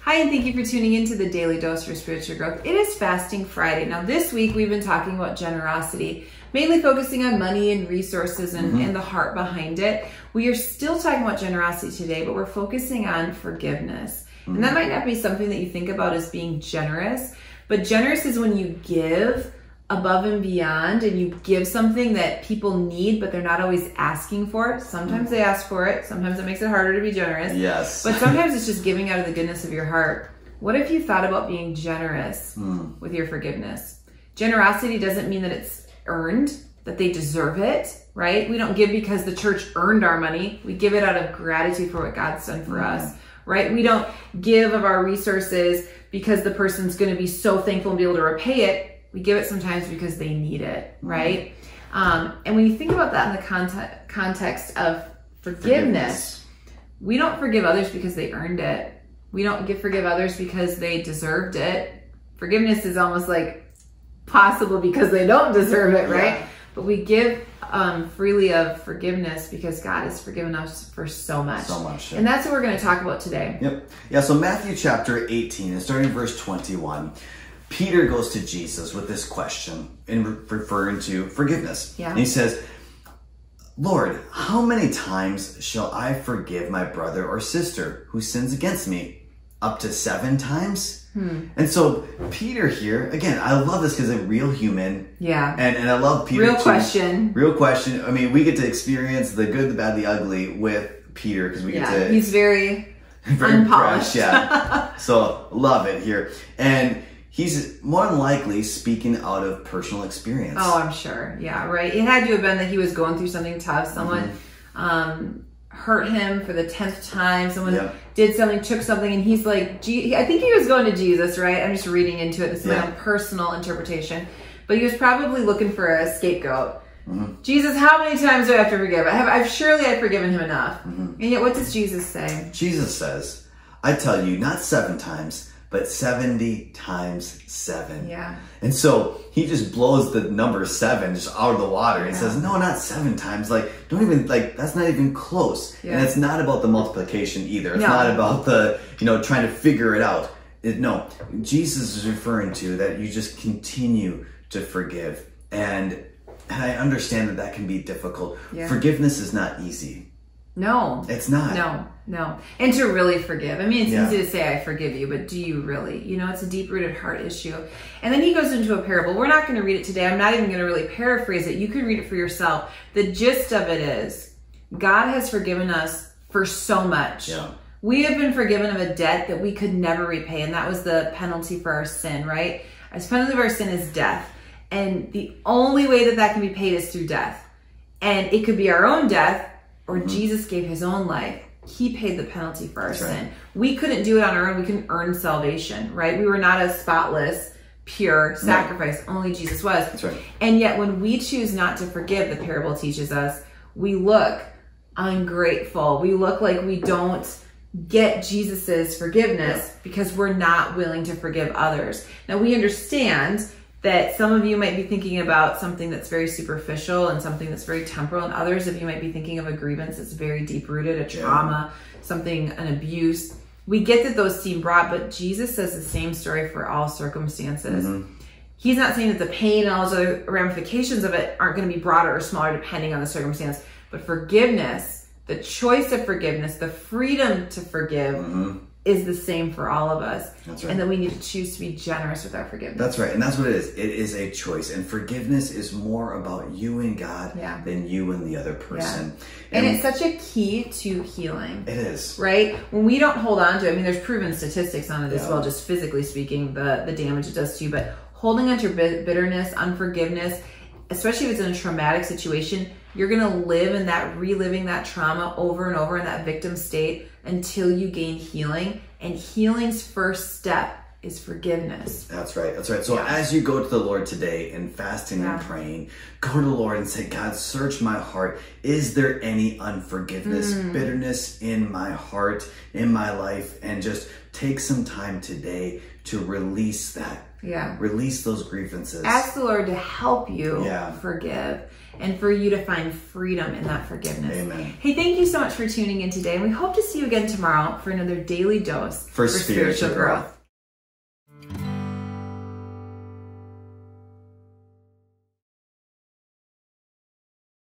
Hi, and thank you for tuning into the Daily Dose for Spiritual Growth. It is Fasting Friday. Now, this week we've been talking about generosity, mainly focusing on money and resources and the heart behind it. We are still talking about generosity today, but we're focusing on forgiveness. And that might not be something that you think about as being generous, but generous is when you give above and beyond and you give something that people need, but they're not always asking for it. Sometimes they ask for it. Sometimes it makes it harder to be generous. Yes. But sometimes it's just giving out of the goodness of your heart. What if you thought about being generous with your forgiveness? Generosity doesn't mean that it's earned, that they deserve it, right? We don't give because the church earned our money. We give it out of gratitude for what God's done for us, right? We don't give of our resources because the person's going to be so thankful and be able to repay it. We give it sometimes because they need it, right? And when you think about that in the context of forgiveness, we don't forgive others because they earned it. We don't forgive others because they deserved it. Forgiveness is almost like possible because they don't deserve it, right? Yeah. But we give freely of forgiveness because God has forgiven us for so much. So much. Yeah. And that's what we're going to talk about today. Yep. Yeah, so Matthew chapter 18, and starting in verse 21, Peter goes to Jesus with this question in referring to forgiveness. Yeah. And he says, Lord, how many times shall I forgive my brother or sister who sins against me? Up to 7 times? And so Peter here, again, I love this because a real human. Yeah. And I love Peter. Real question. Real question. I mean, we get to experience the good, the bad, the ugly with Peter because we get to. He's very unpolished. Fresh, yeah. So love it here. And he's more than likely speaking out of personal experience. Oh, I'm sure. Yeah, right. It had to have been that he was going through something tough. Someone hurt him for the 10th time. Someone did something, took something, and he's like, I think he was going to Jesus, right? I'm just reading into it. This is my own personal interpretation. But he was probably looking for a scapegoat. Jesus, how many times do I have to forgive? Surely I've forgiven him enough. And yet, what does Jesus say? Jesus says, I tell you, not 7 times, but 70 times 7. Yeah. And so he just blows the number 7 just out of the water and says, no, not 7 times. Like, don't even, like, that's not even close. And it's not about the multiplication either. It's not about the, trying to figure it out. No, Jesus is referring to that you just continue to forgive. And I understand that can be difficult. Yeah. Forgiveness is not easy. No. It's not. No. And to really forgive. I mean, it's easy to say, I forgive you, but do you really? It's a deep-rooted heart issue. And then he goes into a parable. We're not going to read it today. I'm not even going to really paraphrase it. You can read it for yourself. The gist of it is, God has forgiven us for so much. Yeah. We have been forgiven of a debt that we could never repay, and that was the penalty for our sin, right? The penalty of our sin is death. And the only way that can be paid is through death. And it could be our own death, or Jesus gave his own life. He paid the penalty for our sin. Right. We couldn't do it on our own. We couldn't earn salvation, right? We were not a spotless, pure sacrifice. No. Only Jesus was. That's right. And yet when we choose not to forgive, the parable teaches us, we look ungrateful. We look like we don't get Jesus's forgiveness because we're not willing to forgive others. Now we understand that some of you might be thinking about something that's very superficial and something that's very temporal, and others of you might be thinking of a grievance that's very deep-rooted, a trauma, something, an abuse. We get that those seem broad, but Jesus says the same story for all circumstances. He's not saying that the pain and all those other ramifications of it aren't going to be broader or smaller depending on the circumstance, but forgiveness, the choice of forgiveness, the freedom to forgive is the same for all of us. That's right. And that we need to choose to be generous with our forgiveness. That's right. And that's what it is. It is a choice. And forgiveness is more about you and God than you and the other person. And it's such a key to healing. It is. Right? When we don't hold on to it, I mean, there's proven statistics on it as well, just physically speaking, the damage it does to you. But holding on to bitterness, unforgiveness, especially if it's in a traumatic situation, you're going to live in that, reliving that trauma over and over in that victim state until you gain healing. And healing's first step is forgiveness. That's right. That's right. So as you go to the Lord today and fasting and praying, go to the Lord and say, God, search my heart. Is there any unforgiveness, bitterness in my heart, in my life? And just take some time today to release that. Yeah. Release those grievances. Ask the Lord to help you forgive and for you to find freedom in that forgiveness. Amen. Hey, thank you so much for tuning in today. And we hope to see you again tomorrow for another daily dose for spiritual growth.